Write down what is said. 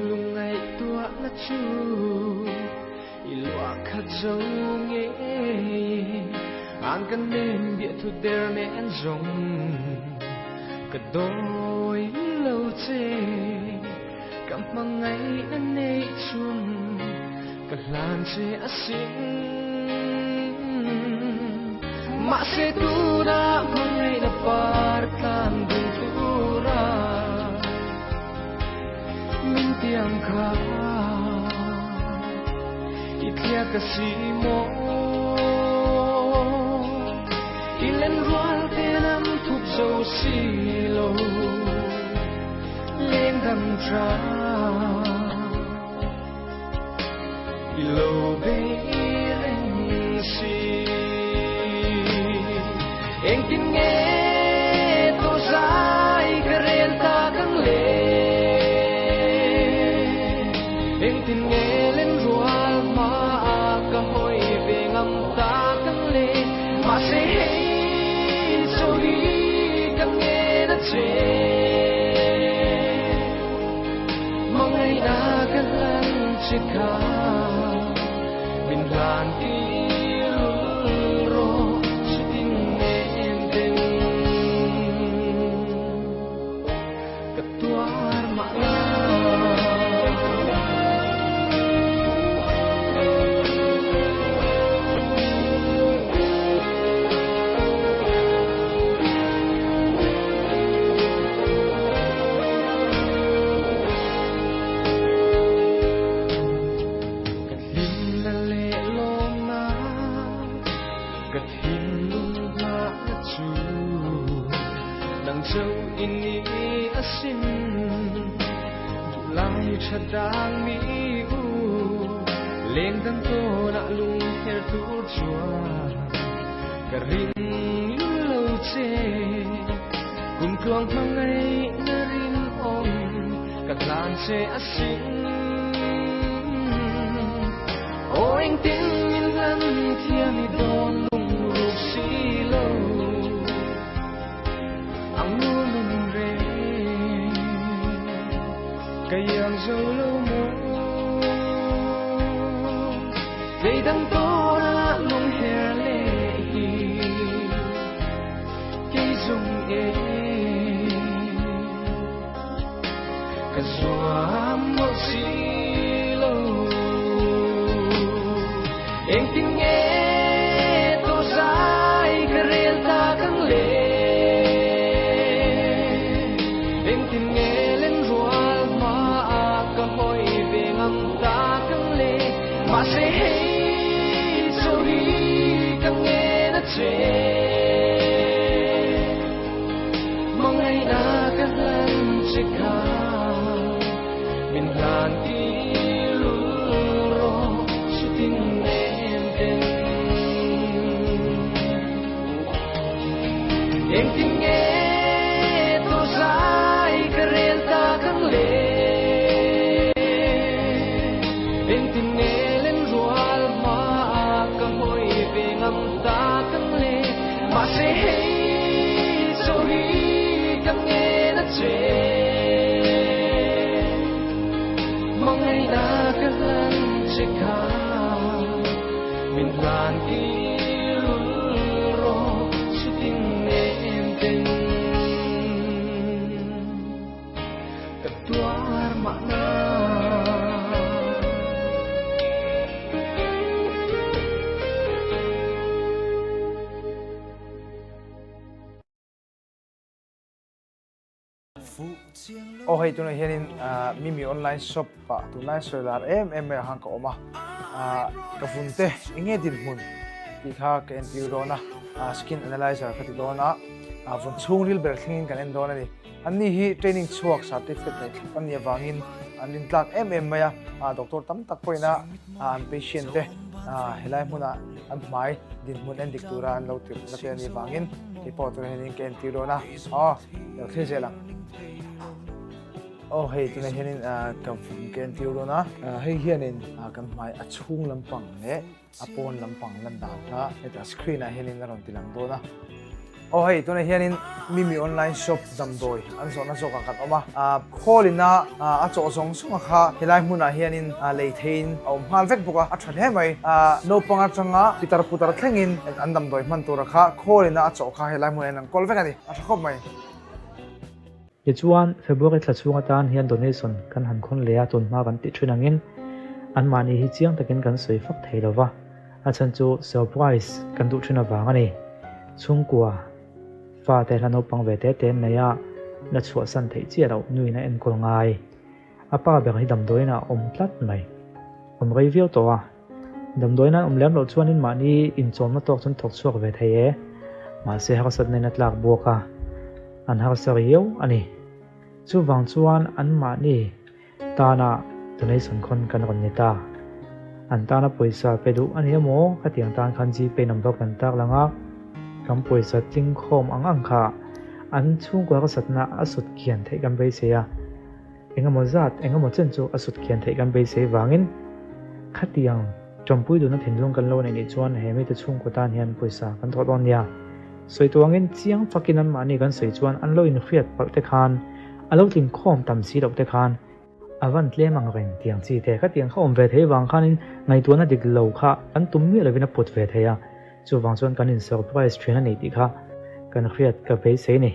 lung ngày tua là chu ilua khát dấu nghe an căn đêm bịa thu đer nén rong cả đôi lâu chê cầm mang ngày anh ấy chung cả làn chê asin mà sẽ tu đã mang ngày đã parkan dung tu ra mình tiếng khá itia kasi mo ilen rual tenam thuk zo silo lên đầm tra ilo bên si em tin nghe tôi sai cái ren ta căng lệ em tin nghe lên rual mà cả hồi về ngắm ta căng lệ mà sẽ hay cho đi căng nghe đã chê mong ngày đã căng lăng chết cả mình đàn đi rồi sẽ tin nghe em đến cả tuar mà ini asin lai chadang mi u leng dang to na lung her tu chua karing lo che kum tuang mangai na rin ong katlan che asin o eng tin min lan thia mi don lung ru si lo kayang solo mo về đằng to đã lung her lệ cây dùng e cả gió một xí lâu em tin nghe tôi sai cái riêng ta căng lệ em tin nghe lên rual hồi về ngắm ta căng lệ mà sẽ hay cho đi căng nghe nó chê mong ngày đã căng lăng chết cả mình làn đi luôn rồi sự tin em đến em tin nghe tôi sai cái riêng ta căng lệ mà sẽ hay cho đi căng nghe nó chê mong ngày đã căng lăng chết cả mình làn đi luôn rồi sự tin em tình cả tuar mana oh hey tunai hianin mimi online shop pa tunai solar em hang ka oma ka funte inge din mun ti kha ka entiu rona skin analyzer ka ti rona fun chungril ber thingin kan en dona ni anni hi training chuak certificate nei kan ya wangin anin tlak maya doctor tam tak poina an patient te helai muna an mai din mun en diktura an lo tir na te ni wangin report na hianin ka entiu rona lo these lang oh hey tunai hianin kan tiu rona hei hianin kan mai achung lampang le apon lampang lan da na eta screen a hianin ron tilang do na โอ้ยตัวนี้เฮียนินมีออนไลน์ช็อปจำโดยอันสอนอันสอนกันออกมาcalling นะอันสอนส่งส่งค่ะเฮลัยมุนะเฮียนินเลยเทนเอามาเฟกบุกอันฉันเห็นไหมโนปังอันจังอ่ะพิตาร์พุตาร์เทงินอันดำโดยมันตัวละค่ะ calling นะอันสอนค่ะเฮลัยมุนะนั่ง call เฟกันดิอันชอบไหมยจวนเฟบรุรีช่วงตานเฮียนโดเนชันกันหันคนเลียตุนมากันติดช่วยนังอินอันมานี่ฮิเจียงตะกินกันสวยฟักเทลวะอาจารย์จูเซอร์ไพรส์กันตุช่วยนับวางนี่ช่วงกัวฟ้าแต่ละนปังเวทเต้นในยะนัดชัวสันเทเจียเราหนุ่ยในเอ็นกลง่ายอาป้าแบบให้ดำโดยนะอมพลัดไหมอมรีวิวตัวดำโดยนั้นอมเลี้ยงเราชวนนินมานี่อินโจมนัดตกจนถกชัวเวทเย่มาเสียหักสัตในนัดหลักบัวกะอันหักสักเยี่ยวอันนี้จู่วังชวนอันมานี่ตาหน้าตัวในส่วนคนกันคนนี้ตาอันตาหน้าป่วยสาไปดูอันนี้โม่ขัดยังตาคันจีไปนำดอกกันตากลังอ่ะกำป่วยสัตจิงโคมอังค่ะอันช่วงกว่าก็สัตนาอสุดเขียนไทยกันไปเสียเองก็มจัดเองก็มจันจูอสุดเขียนไทยกันไปเสียวางินขัดยังจมปุ้ยดูนัดเห็นลงกันโลในนี้ชวนเห็นไม่แต่ช่วงกว่าตาเฮียนป่วยสากันทอดวันยาสวยตัวเงินเจียงฟักกินนั้นมานี่กันสวยชวนอันโลอินเครียดปักตะคานอันโลทิ้งโคมต่ำสีดอกตะคานอาวันเลี้ยมังเริงเตียงจีแต่ก็เตียงเข้าอมเวทให้วางขานินในตัวนั้นดิกเหลาค่ะอันตุ้มมีอะไรเป็นปวดเวทให้จู่วางชวนกันอินเซอร์ไพรส์เทรนนี่ดิค่ะกันเครียดกับไปเสียนี่